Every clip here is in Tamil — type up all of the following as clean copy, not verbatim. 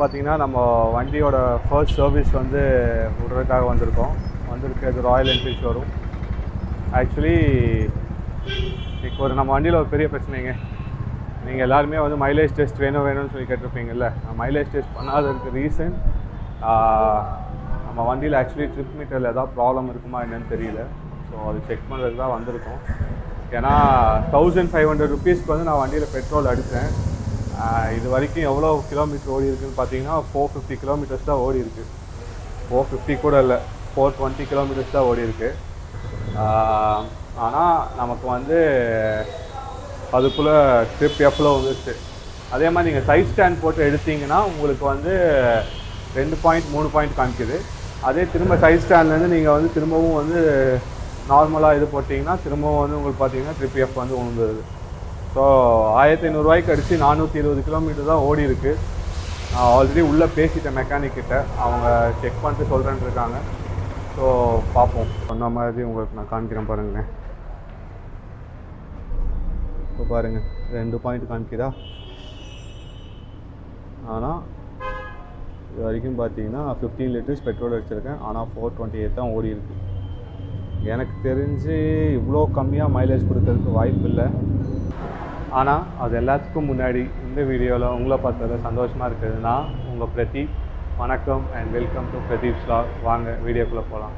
பார்த்தீங்கன்னா நம்ம வண்டியோட ஃபர்ஸ்ட் சர்வீஸ் வந்து விடுறதுக்காக வந்திருக்கு ராயல் என்ஃபீல்ட் ஷோரூம். ஆக்சுவலி இப்போ நம்ம வண்டியில் ஒரு பெரிய பிரச்சனைங்க. நீங்கள் எல்லாருமே வந்து மைலேஜ் டெஸ்ட் வேணும்னு சொல்லி கேட்டிருப்பீங்கள்ல. நான் மைலேஜ் டெஸ்ட் பண்ணாததுக்கு ரீசன் நம்ம வண்டியில் ஆக்சுவலி ட்ரிப் மீட்டரில் ஏதாவது ப்ராப்ளம் இருக்குமா என்னன்னு தெரியல. ஸோ அது செக் பண்ணுறதுக்கு தான் வந்திருக்கோம். ஏன்னா 1500 ருபீஸ்க்கு வந்து நான் வண்டியில் பெட்ரோல் அடித்தேன். இது வரைக்கும் எவ்வளோ கிலோமீட்டர் ஓடி இருக்குதுன்னு பார்த்தீங்கன்னா 450 கிலோமீட்டர்ஸ் தான் ஓடி இருக்குது. 450 கூட இல்லை, 420 கிலோமீட்டர்ஸ் தான் ஓடி இருக்குது. ஆனால் நமக்கு வந்து அதுக்குள்ளே ட்ரிப் எஃப்ல வந்துச்சு. அதே மாதிரி நீங்கள் சைட் ஸ்டாண்ட் போட்டு எடுத்தீங்கன்னா உங்களுக்கு வந்து 2 பாயிண்ட் 3 பாயிண்ட் காமிக்குது. அதே திரும்ப சைட் ஸ்டாண்ட்லேருந்து நீங்கள் வந்து திரும்பவும் வந்து நார்மலாக இது போட்டிங்கன்னா திரும்பவும் வந்து உங்களுக்கு பார்த்தீங்கன்னா ட்ரிப் எஃப் வந்து உழுந்துருது. ஸோ 1500 ரூபாய்க்கு அடித்து 420 கிலோமீட்டர் தான் ஓடி இருக்குது. நான் ஆல்ரெடி உள்ளே பேசிட்டேன் மெக்கானிக்கிட்ட, அவங்க செக் பண்ணிட்டு சொல்கிறேன்னு இருக்காங்க. ஸோ பார்ப்போம். சொன்ன மாதிரி உங்களுக்கு நான் காமிக்கிறேன் பாருங்களேன். இப்போ பாருங்கள் 2 பாயிண்ட் காமிக்குதா. ஆனால் இது வரைக்கும் பார்த்தீங்கன்னா 15 லிட்டர்ஸ் பெட்ரோல் அடிச்சிருக்கேன். ஆனால் 428 தான் ஓடி இருக்குது. எனக்கு தெரிஞ்சு இவ்வளோ கம்மியாக மைலேஜ் கொடுக்கறதுக்கு வாய்ப்பு இல்லை. ஆனால் அது எல்லாத்துக்கும் முன்னாடி இந்த வீடியோவில் உங்களை பார்த்ததில் சந்தோஷமாக இருக்குதுன்னா உங்கள் பிரதீப். வணக்கம் and welcome to Pradeep vlog. வாங்க வீடியோக்குள்ளே போகலாம்.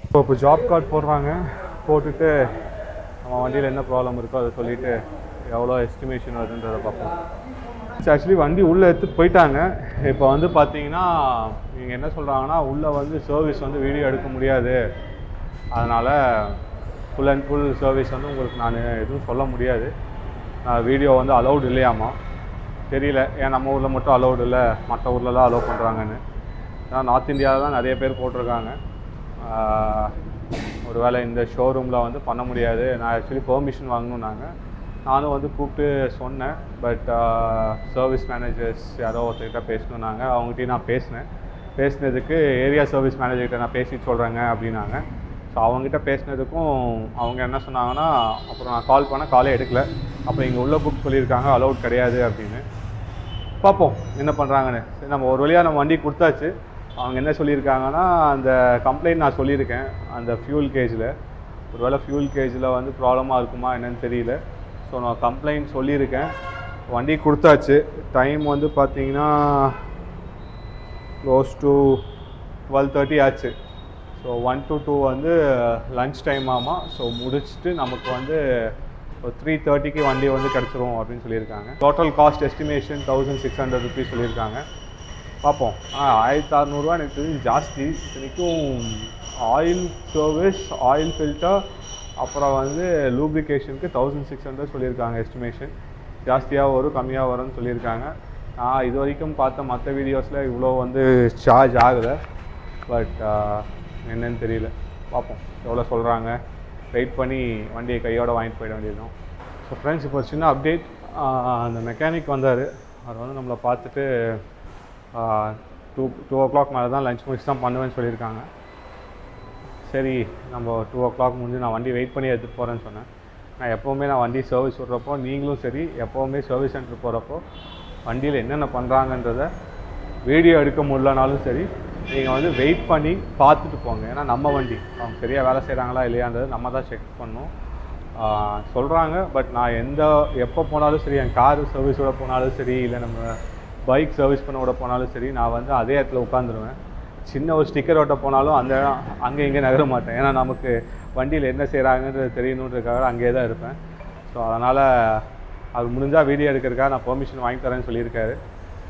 இப்போ ஜாப் கார்டு போடுறாங்க. போட்டுட்டு நம்ம வண்டியில் என்ன ப்ராப்ளம் இருக்கோ அதை சொல்லிவிட்டு எவ்வளோ எஸ்டிமேஷன் வருதுன்றதை பார்ப்போம். ஆக்சுவலி வண்டி உள்ளே எடுத்துகிட்டு போயிட்டாங்க. இப்போ வந்து பார்த்தீங்கன்னா நீங்கள் என்ன சொல்கிறாங்கன்னா உள்ளே வந்து சர்வீஸ் வந்து வீடியோ எடுக்க முடியாது, அதனால் ஃபுல் அண்ட் ஃபுல் சர்வீஸ் வந்து உங்களுக்கு நான் எதுவும் சொல்ல முடியாது. வீடியோ வந்து அலௌடு இல்லையாமா தெரியல. ஏன் நம்ம ஊரில் மட்டும் அலௌடு இல்லை, மற்ற ஊர்லலாம் அலோவ் பண்ணுறாங்கன்னு. ஏன்னா நார்த் இந்தியாவில் தான் நிறைய பேர் போட்டிருக்காங்க. ஒரு வேளை இந்த ஷோரூமில் வந்து பண்ண முடியாது. நான் ஆக்சுவலி பெர்மிஷன் வாங்கணுன்னாங்க. நானும் வந்து கூப்பிட்டு சொன்னேன். பட் சர்வீஸ் மேனேஜர்ஸ் யாரோ ஒருத்தர்கிட்ட பேசணுன்னாங்க. அவங்ககிட்டையும் நான் பேசினதுக்கு ஏரியா சர்வீஸ் மேனேஜர்கிட்ட நான் பேசிட்டு சொல்கிறேங்க அப்படின்னாங்க. ஸோ அவங்ககிட்ட பேசினதுக்கும் அவங்க என்ன சொன்னாங்கன்னா, அப்புறம் நான் கால் பண்ணேன், காலே எடுக்கல. அப்புறம் இங்கே உள்ள புக் சொல்லியிருக்காங்க அலௌட் கிடையாது அப்படின்னு. பார்ப்போம் என்ன பண்ணுறாங்கன்னு. சரி, நம்ம ஒரு வழியாக நம்ம வண்டி கொடுத்தாச்சு. அவங்க என்ன சொல்லியிருக்காங்கன்னா, அந்த கம்ப்ளைண்ட் நான் சொல்லியிருக்கேன் அந்த ஃபியூல் கேஜில். ஒரு வேளை ஃபியூல் கேஜில் வந்து ப்ராப்ளமாக இருக்குமா என்னன்னு தெரியல. ஸோ நான் கம்ப்ளைண்ட் சொல்லியிருக்கேன். வண்டி கொடுத்தாச்சு. டைம் வந்து பார்த்தீங்கன்னா க்ளோஸ் டு 12:30 ஆச்சு. ஸோ 1 to 2 வந்து லன்ச் டைம் ஆமாம். ஸோ முடிச்சுட்டு நமக்கு வந்து 3:30க்கு வண்டி வந்து கிடச்சிரும் அப்படின்னு சொல்லியிருக்காங்க. டோட்டல் காஸ்ட் எஸ்டிமேஷன் 1600 ருபீஸ் சொல்லியிருக்காங்க. பார்ப்போம். 1600 எனக்கு தெரிஞ்சு ஜாஸ்தி. இத்தனைக்கும் ஆயில் சர்வீஸ், ஆயில் ஃபில்டர், அப்புறம் வந்து லூப்ரிகேஷனுக்கு 1600 சொல்லியிருக்காங்க எஸ்டிமேஷன். ஜாஸ்தியாக வரும் கம்மியாக வரும்னு சொல்லியிருக்காங்க. நான் இது வரைக்கும் பார்த்த மற்ற வீடியோஸில் இவ்வளோ வந்து சார்ஜ் ஆகலை. பட் என்னன்னு தெரியல. பார்ப்போம் எவ்வளோ சொல்கிறாங்க. வெயிட் பண்ணி வண்டியை கையோடு வாங்கிட்டு போயிட வேண்டியதும். ஸோ ஃப்ரெண்ட்ஸ், இப்போ சின்ன அப்டேட். அந்த மெக்கானிக் வந்தார். அவர் வந்து நம்மளை பார்த்துட்டு 2 o'clock மேலே தான் லஞ்ச் முடிச்சு தான் பண்ணுவேன்னு சொல்லியிருக்காங்க. சரி, நம்ம 2 o'clock முடிஞ்சு நான் வண்டி வெயிட் பண்ணி எடுத்துகிட்டு போகிறேன்னு சொன்னேன். நான் எப்போவுமே வண்டி சர்வீஸ் விட்றப்போ, நீங்களும் சரி எப்போவுமே சர்வீஸ் சென்டர் போகிறப்போ வண்டியில் என்னென்ன பண்ணுறாங்கன்றத வீடியோ எடுக்க முடியலனாலும் சரி நீங்கள் வந்து வெயிட் பண்ணி பார்த்துட்டு போங்க. ஏன்னா நம்ம வண்டி அவங்க சரியாக வேலை செய்கிறாங்களா இல்லையான்றது நம்ம தான் செக் பண்ணணும். சொல்கிறாங்க. பட் நான் எப்போ போனாலும் சரி, என் கார் சர்வீஸ் விட போனாலும் சரி, இல்லை நம்ம பைக் சர்வீஸ் பண்ண விட போனாலும் சரி, நான் வந்து அதே இடத்துல உட்காந்துருவேன். சின்ன ஒரு ஸ்டிக்கர் ஓட்ட போனாலும் அந்த இடம் அங்கே இங்கே நகர மாட்டேன். ஏன்னா நமக்கு வண்டியில் என்ன செய்கிறாங்கன்றது தெரியணுன்றதுக்காக அங்கேயே தான் இருப்பேன். ஸோ அதனால் அவர் முடிஞ்சால் வீடியோ எடுக்கிறதுக்காக நான் பெர்மிஷன் வாங்கி தரேன்னு சொல்லியிருக்காரு.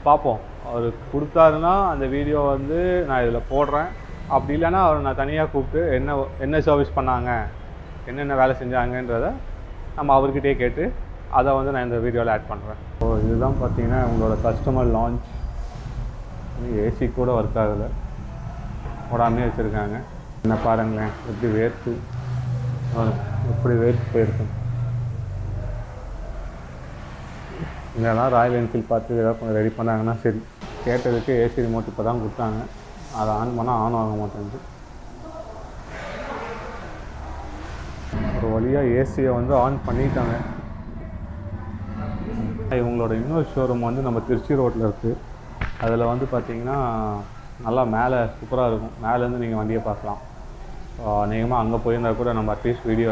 பார்ப்போம். அவர் கொடுத்தாருன்னா அந்த வீடியோ வந்து நான் இதில் போடுறேன். அப்படி இல்லைன்னா அவர் நான் தனியாக கூப்பிட்டு என்ன சர்வீஸ் பண்ணாங்க, என்னென்ன வேலை செஞ்சாங்கன்றதை நம்ம அவர்கிட்டயே கேட்டு அதை வந்து நான் இந்த வீடியோவில் ஆட் பண்ணுறேன். ஸோ இதுதான் பார்த்தீங்கன்னா உங்களோட கஸ்டமர் லான்ச். ஏசி கூட ஒர்க் ஆகலை, போடாமே வச்சுருக்காங்க. என்ன பாருங்களேன் எப்படி வேர்த்து போயிருக்கு. இதெல்லாம் ராயல் என்ஃபீல்ட் பார்த்து ஏதாவது கொஞ்சம் ரெடி பண்ணாங்கன்னா சரி. கேட்டதுக்கு ஏசி ரிமோட் இப்போ தான் கொடுத்தாங்க. அதை ஆன் பண்ணால் ஆன் ஆக மாட்டேங்குது. ஒரு வழியாக ஏசியை வந்து ஆன் பண்ணிட்டாங்க. இவங்களோட இன்னொரு ஷோரூம் வந்து நம்ம திருச்சி ரோட்டில் இருக்குது. அதில் வந்து பார்த்திங்கன்னா நல்லா மேலே சூப்பராக இருக்கும். மேலேருந்து நீங்கள் வண்டியை பார்க்கலாம். அநேகமாக அங்கே போயிருந்தால் கூட நம்ம அட்லீஸ்ட் வீடியோ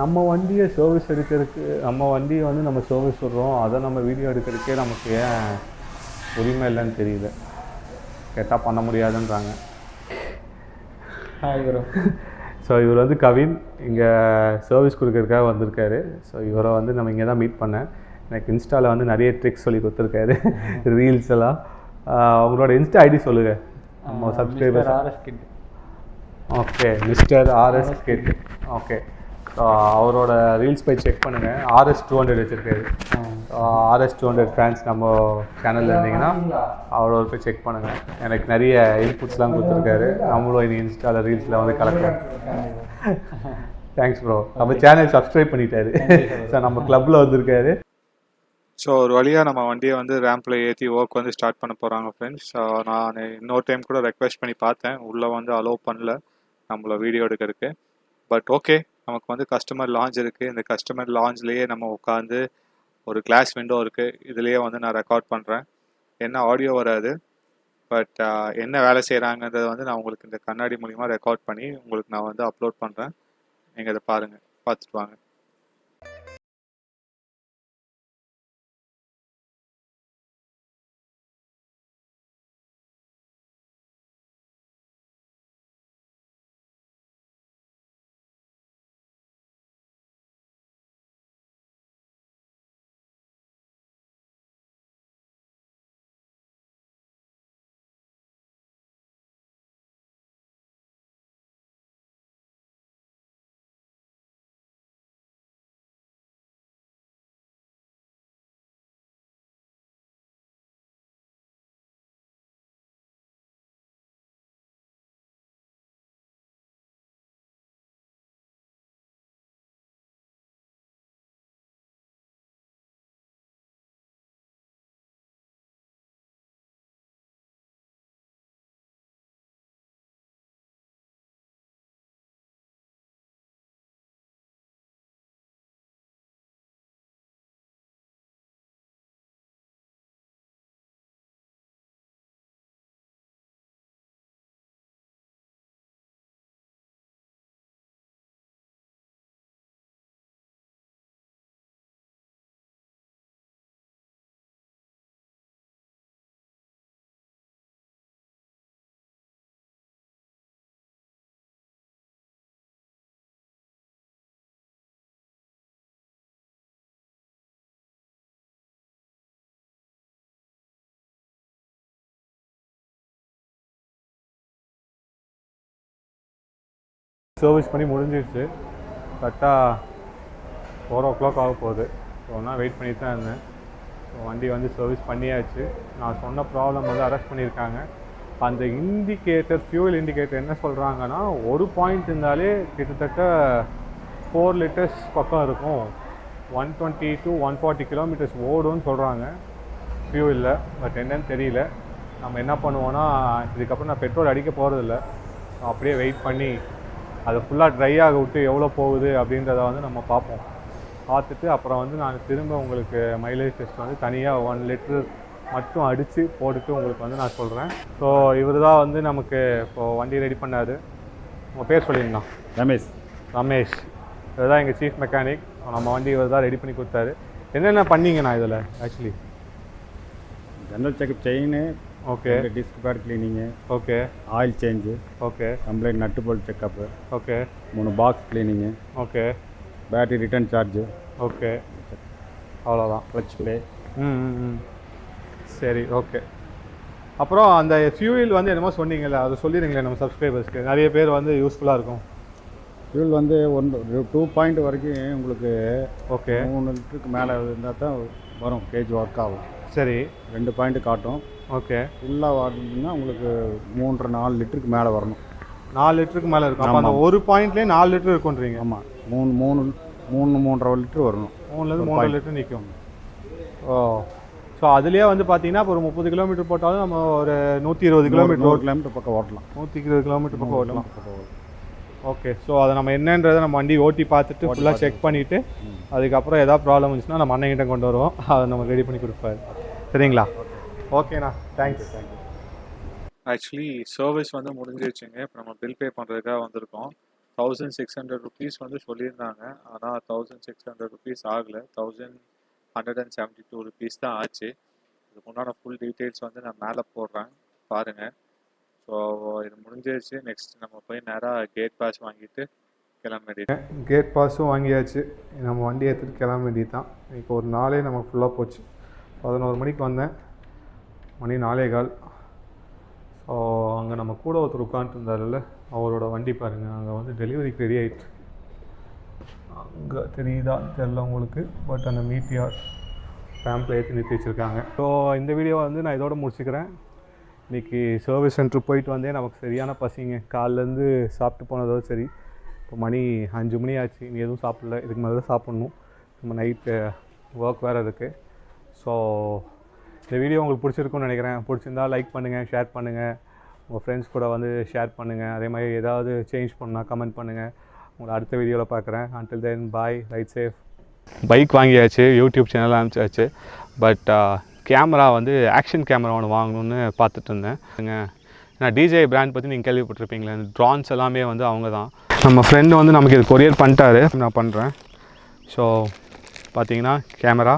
நம்ம வண்டியை சர்வீஸ் எடுக்கிறதுக்கு நம்ம வண்டியை வந்து நம்ம சர்வீஸ் விடுறோம், அதை நம்ம வீடியோ எடுக்கிறதுக்கே நமக்கு ஏன் உரிமை இல்லைன்னு தெரியல. கேட்டால் பண்ண முடியாதுன்றாங்க. ஸோ இவர் வந்து கவின் இங்கே சர்வீஸ் கொடுக்கறதுக்காக வந்திருக்காரு. ஸோ இவரை வந்து நம்ம இங்கே தான் மீட் பண்ணேன். எனக்கு இன்ஸ்டாவில் வந்து நிறைய ட்ரிக்ஸ் சொல்லி கொடுத்துருக்காரு, ரீல்ஸ் எல்லாம். அவங்களோட இன்ஸ்டா ஐடி சொல்லுங்கள் நம்ம subscriber. Okay, mister RS kit. Okay, so அவரோட ரீல்ஸ் போய் செக் பண்ணுங்கள். RS 200 வச்சுருக்காரு. RS 200 ஃபேன்ஸ் நம்ம சேனலில் இருந்தீங்கன்னா அவரோட போய் செக் பண்ணுங்கள். எனக்கு நிறைய இன்புட்ஸ்லாம் கொடுத்துருக்காரு. நம்மளும் இனி இன்ஸ்டாவில் ரீல்ஸில் வந்து கலக்கலாம். Thanks bro. நம்ம சேனல் சப்ஸ்கிரைப் பண்ணிட்டாரு. ஸோ நம்ம கிளப்பில் வந்திருக்காரு. ஸோ ஒரு வழியாக நம்ம வண்டியை வந்து ரேம்பில் ஏற்றி ஒர்க் வந்து ஸ்டார்ட் பண்ண போகிறாங்க ஃப்ரெண்ட்ஸ். நான் இன்னொரு டைம் கூட ரெக்வெஸ்ட் பண்ணி பார்த்தேன், உள்ளே வந்து அலோவ் பண்ணல நம்மளை வீடியோ எடுக்கிறதுக்கு. பட் ஓகே, நமக்கு வந்து கஸ்டமர் லான்ச் இருக்குது. இந்த கஸ்டமர் லான்ச்லேயே நம்ம உட்காந்து ஒரு கிளாஸ் விண்டோ இருக்குது, இதுலேயே வந்து நான் ரெக்கார்ட் பண்ணுறேன். என்ன ஆடியோ வராது, பட் என்ன வேலை செய்கிறாங்கன்றதை வந்து நான் உங்களுக்கு இந்த கண்ணாடி மூலிமா ரெக்கார்ட் பண்ணி உங்களுக்கு நான் வந்து அப்லோட் பண்ணுறேன். நீங்கள் இதை பாருங்கள், பார்த்துட்டு வாங்க. சர்வீஸ் பண்ணி முடிஞ்சிடுச்சு. கரெக்டாக 4 o'clock ஆக போகுது. ஸோ நான் வெயிட் பண்ணிட்டு தான் இருந்தேன். ஸோ வண்டி வந்து சர்வீஸ் பண்ணியாச்சு. நான் சொன்ன ப்ராப்ளம் வந்து அரெஸ்ட் பண்ணியிருக்காங்க. அந்த இண்டிகேட்டர், ஃபியூல் இண்டிகேட்டர் என்ன சொல்கிறாங்கன்னா, ஒரு பாயிண்ட் இருந்தாலே கிட்டத்தட்ட 4 liters பக்கம் இருக்கும். 120 to 140 kilometers ஓடும்னு சொல்கிறாங்க ஃபியூலில். பட் என்னன்னு தெரியல. நம்ம என்ன பண்ணுவோன்னா, இதுக்கப்புறம் நான் பெட்ரோல் அடிக்க போகிறதில்ல, அப்படியே வெயிட் பண்ணி அதை ஃபுல்லாக ட்ரை ஆக விட்டு எவ்வளோ போகுது அப்படின்றத வந்து நம்ம பார்ப்போம். பார்த்துட்டு அப்புறம் வந்து நான் திரும்ப உங்களுக்கு மைலேஜ் டெஸ்ட் வந்து தனியாக 1 liter மட்டும் அடித்து போட்டுட்டு உங்களுக்கு வந்து நான் சொல்கிறேன். ஸோ இவர் தான் வந்து நமக்கு இப்போது வண்டி ரெடி பண்ணார். உங்கள் பேர் சொல்லியிருந்தான்? ரமேஷ். இவர் தான் எங்கள் சீஃப் மெக்கானிக். நம்ம வண்டி இவர் தான் ரெடி பண்ணி கொடுத்தாரு. என்னென்ன பண்ணீங்கண்ணா இதில்? Actually general checkup, chain, okay, disc pad cleaning, okay, oil change, okay, complaint nut bolt checkup, okay, 3 box cleaning, okay, battery return charge, okay, அவ்வளோதான். Clutch play. சரி, ஓகே. அப்புறம் அந்த ஃபியூல் வந்து என்னமோ சொன்னீங்கல்ல, அதை சொல்லிடுங்களேன் நம்ம சப்ஸ்கிரைபர்ஸ்க்கு. நிறைய பேர் வந்து யூஸ்ஃபுல்லாக இருக்கும். ஃபியூல் வந்து 2 பாயிண்ட் வரைக்கும் உங்களுக்கு, ஓகே, 3 லிட்டருக்கு மேலே இருந்தால் தான் வரும், கேஜ் ஒர்க் ஆகும். சரி, 2 பாயிண்ட் காட்டும். ஓகே, ஃபுல்லாக வரணும்னா உங்களுக்கு 3.5-4 லிட்டருக்கு மேலே வரணும். 4 லிட்டருக்கு மேலே இருக்கும். அப்போ அந்த ஒரு பாயிண்ட்லேயே 4 லிட்டர் இருக்குன்றீங்க? ஆமாம், 3.5 லிட்டர் வரணும். 3லேருந்து 3 லிட்டர் நிற்கும். ஓ, ஸோ அதுலேயே வந்து பார்த்தீங்கன்னா இப்போ ஒரு 30 கிலோமீட்டர் போட்டாலும் நம்ம ஒரு 120 கிலோமீட்டர் பக்கம் ஓட்டலாம். 120 கிலோமீட்டர் பக்கம் ஓட்டலாம். ஓகே, ஸோ அதை நம்ம என்னன்றதை நம்ம வண்டி ஓட்டி பார்த்துட்டு ஃபுல்லாக செக் பண்ணிவிட்டு அதுக்கப்புறம் எதாவது ப்ராப்ளம் இருந்துச்சுன்னா நம்ம அண்ணங்கிட்ட கொண்டு வருவோம், அதை நம்ம ரெடி பண்ணி கொடுப்பாரு. சரிங்களா? ஓகேண்ணா, தேங்க்ஸ். ஆக்சுவலி சர்வீஸ் வந்து முடிஞ்சிருச்சுங்க. இப்போ நம்ம பில் பே பண்ணுறதுக்காக வந்திருக்கோம். 1600 ருபீஸ் வந்து சொல்லியிருந்தாங்க, ஆனால் 1600 ருபீஸ் ஆகலை, 1172 ருபீஸ் தான் ஆச்சு. இதுக்கு உண்டான ஃபுல் டீட்டெயில்ஸ் வந்து நான் மேலே போடுறேன் பாருங்கள். ஸோ இது முடிஞ்சிருச்சு. நெக்ஸ்ட் நம்ம போய் நேராக கேட் பாஸ் வாங்கிட்டு கிளம்ப வேண்டியது. கேட் பாஸும் வாங்கியாச்சு, நம்ம வண்டி எடுத்துகிட்டு கிளம்ப வேண்டியது தான். இப்போ ஒரு நாளே நம்ம ஃபுல்லாக போச்சு. 11 மணிக்கு வந்தேன், மணி 4:15. ஸோ அங்கே நம்ம கூட ஒருத்தர் உட்காந்துருந்தார்ல, அவரோட வண்டி பாருங்கள், அங்கே வந்து டெலிவரிக்கு ரெடி ஆகிட்டு. அங்கே தெரியுதா தெரியல உங்களுக்கு, பட் அந்த மீட்டியார் பேம்பில் ஏற்றி நிறுத்தி வச்சுருக்காங்க. ஸோ இந்த வீடியோவை வந்து நான் இதோட முடிச்சுக்கிறேன். இன்றைக்கி சர்வீஸ் சென்டர் போயிட்டு வந்தே நமக்கு சரியான பசிங்க. காலிலேருந்து சாப்பிட்டு போனதோடு சரி. இப்போ மணி 5 மணி ஆச்சு, இனி எதுவும் சாப்பிடல, இதுக்கு மேலே தான் சாப்பிட்ணும். நம்ம நைட்டு ஒர்க் வேறு இருக்குது. ஸோ இந்த வீடியோ உங்களுக்கு பிடிச்சிருக்குன்னு நினைக்கிறேன். பிடிச்சிருந்தா லைக் பண்ணுங்கள், ஷேர் பண்ணுங்கள், உங்கள் ஃப்ரெண்ட்ஸ் கூட வந்து ஷேர் பண்ணுங்கள். அதே மாதிரி ஏதாவது சேஞ்ச் பண்ணால் கமெண்ட் பண்ணுங்கள். உங்களை அடுத்த வீடியோவில் பார்க்குறேன். until then பாய், ரைட் சேஃப். பைக் வாங்கியாச்சு, யூடியூப் சேனல் ஆரம்பிச்சாச்சு. பட் கேமரா வந்து ஆக்ஷன் கேமரா ஒன்று வாங்கணுன்னு பார்த்துட்டு இருந்தேன். ஏன்னா டிஜே பிராண்ட் பற்றி நீங்கள் கேள்விப்பட்டிருப்பீங்களே, ட்ரான்ஸ் எல்லாமே வந்து அவங்க தான். நம்ம ஃப்ரெண்டு வந்து நமக்கு இது கொரியர் பண்ணிட்டாரு, நான் பண்ணுறேன். ஸோ பார்த்தீங்கன்னா கேமரா